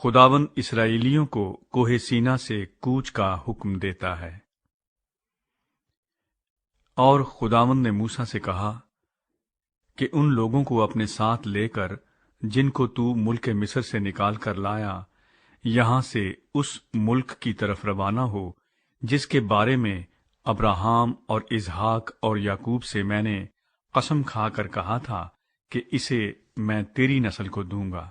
खुदावन इसराइलियों को कोहे सीना से कूच का हुक्म देता है। और खुदावन ने मूसा से कहा कि उन लोगों को अपने साथ लेकर जिनको तू मुल्क मिस्र से निकाल कर लाया, यहां से उस मुल्क की तरफ रवाना हो जिसके बारे में अब्राहम और इसहाक और याकूब से मैंने कसम खाकर कहा था कि इसे मैं तेरी नस्ल को दूंगा।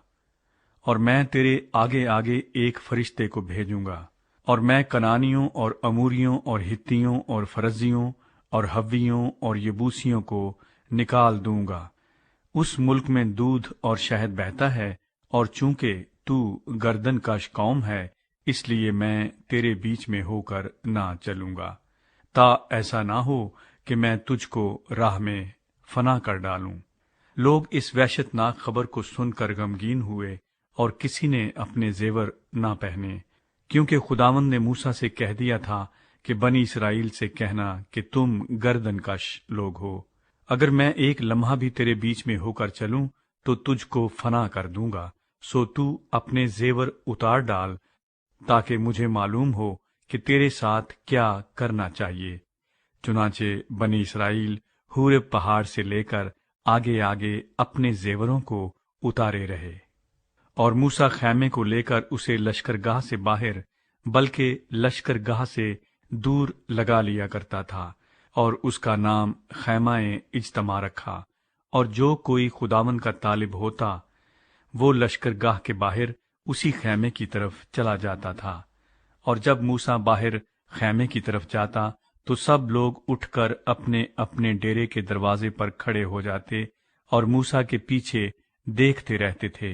और मैं तेरे आगे आगे एक फरिश्ते को भेजूंगा, और मैं कनानियों और अमूरियों और हित्तियों और फरजियों और हव्वियों और यबूसियों को निकाल दूंगा। उस मुल्क में दूध और शहद बहता है, और चूंकि तू गर्दनकश कौम है, इसलिए मैं तेरे बीच में होकर ना चलूंगा, ता ऐसा ना हो कि मैं तुझको राह में फना कर डालूं। लोग इस वहशतनाक खबर को सुनकर गमगीन हुए, और किसी ने अपने जेवर ना पहने, क्योंकि खुदावंद ने मूसा से कह दिया था कि बनी इसराइल से कहना कि तुम गर्दनकश लोग हो। अगर मैं एक लम्हा भी तेरे बीच में होकर चलूं तो तुझको फना कर दूंगा। सो तू अपने जेवर उतार डाल, ताकि मुझे मालूम हो कि तेरे साथ क्या करना चाहिए। चुनाचे बनी इसराइल हूरेब पहाड़ से लेकर आगे आगे अपने जेवरों को उतारे रहे। और मूसा खैमे को लेकर उसे लश्करगाह से बाहर, बल्कि लश्करगाह से दूर लगा लिया करता था, और उसका नाम खैमाए इज्तमा रखा। और जो कोई खुदावन का तालिब होता, वो लश्करगाह के बाहर उसी खैमे की तरफ चला जाता था। और जब मूसा बाहर खैमे की तरफ जाता, तो सब लोग उठकर अपने अपने डेरे के दरवाजे पर खड़े हो जाते, और मूसा के पीछे देखते रहते थे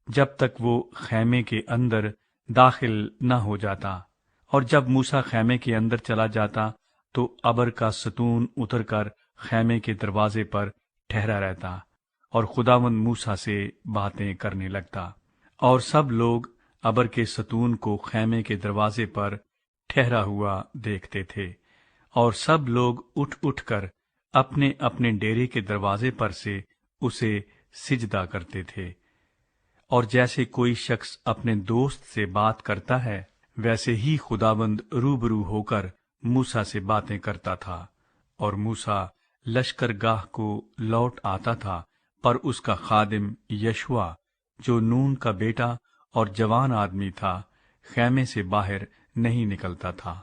जब तक वो खैमे के अंदर दाखिल न हो जाता। और जब मूसा खैमे के अंदर चला जाता, तो अबर का सतून उतरकर खैमे के दरवाजे पर ठहरा रहता, और खुदावंद मूसा से बातें करने लगता। और सब लोग अबर के सतून को खैमे के दरवाजे पर ठहरा हुआ देखते थे, और सब लोग उठ उठकर अपने अपने डेरे के दरवाजे पर से उसे सिजदा करते थे। और जैसे कोई शख्स अपने दोस्त से बात करता है, वैसे ही खुदाबंद रूबरू होकर मूसा से बातें करता था। और मूसा लश्करगाह को लौट आता था, पर उसका खादिम यशुआ, जो नून का बेटा और जवान आदमी था, खैमे से बाहर नहीं निकलता था।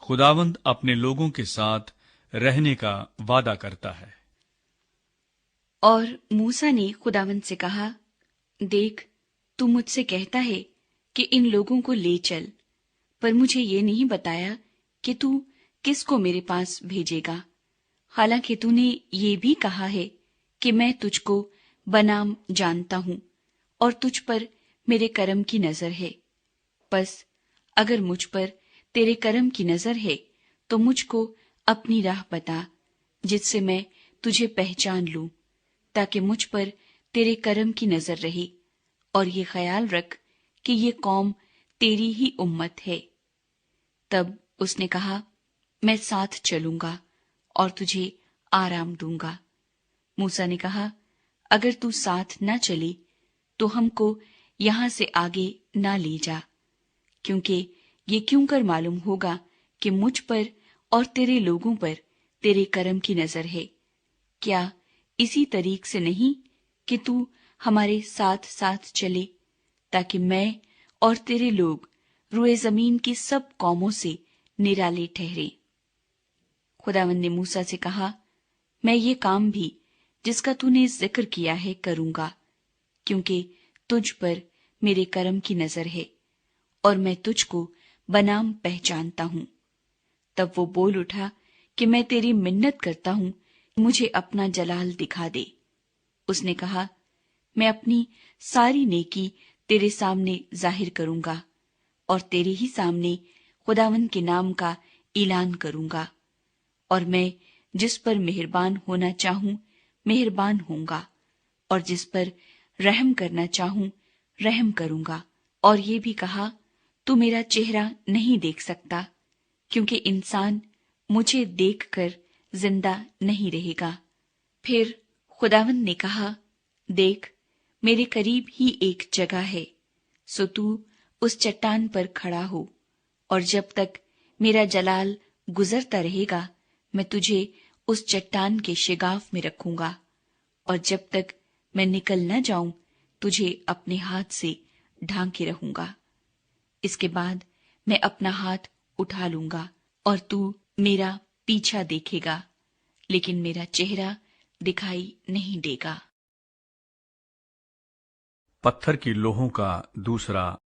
खुदावंद अपने लोगों के साथ रहने का वादा करता है। और मूसा ने खुदावंद से कहा, देख, तू मुझसे कहता है कि इन लोगों को ले चल, पर मुझे ये नहीं बताया कि तू किसको मेरे पास भेजेगा। हालांकि तूने ये भी कहा है कि मैं तुझको बनाम जानता हूं और तुझ पर मेरे करम की नजर है। बस अगर मुझ पर तेरे करम की नजर है तो मुझको अपनी राह बता, जिससे मैं तुझे पहचान लूं, ताकि मुझ पर तेरे करम की नजर रहे। और ये ख्याल रख कि ये कौम तेरी ही उम्मत है। तब उसने कहा, मैं साथ चलूंगा और तुझे आराम दूंगा। मूसा ने कहा, अगर तू साथ न चली तो हमको यहां से आगे न ले जा, क्योंकि ये क्यों कर मालूम होगा कि मुझ पर और तेरे लोगों पर तेरे करम की नजर है। क्या इसी तरीक से नहीं कि तू हमारे साथ साथ चले, ताकि मैं और तेरे लोग रुए जमीन की सब कौमों से निराले ठहरे। खुदावंद ने मूसा से कहा, मैं ये काम भी जिसका तूने जिक्र किया है करूंगा, क्योंकि तुझ पर मेरे करम की नजर है और मैं तुझको बनाम पहचानता हूं। तब वो बोल उठा कि मैं तेरी मिन्नत करता हूं, मुझे अपना जलाल दिखा दे। उसने कहा, मैं अपनी सारी नेकी तेरे सामने जाहिर करूंगा और तेरे ही सामने खुदावंद के नाम का ऐलान करूंगा। और मैं जिस पर मेहरबान होना चाहूं मेहरबान होऊंगा, और जिस पर रहम करना चाहूं रहम करूंगा। और ये भी कहा, तू मेरा चेहरा नहीं देख सकता, क्योंकि इंसान मुझे देखकर जिंदा नहीं रहेगा। फिर खुदावंद ने कहा, देख, मेरे करीब ही एक जगह है, सो तू उस चट्टान पर खड़ा हो, और जब तक मेरा जलाल गुजरता रहेगा मैं तुझे उस चट्टान के शिगाफ में रखूंगा, और जब तक मैं निकल न जाऊं तुझे अपने हाथ से ढांके रहूंगा। इसके बाद मैं अपना हाथ उठा लूंगा और तू मेरा पीछा देखेगा, लेकिन मेरा चेहरा दिखाई नहीं देगा। पत्थर की लोहों का दूसरा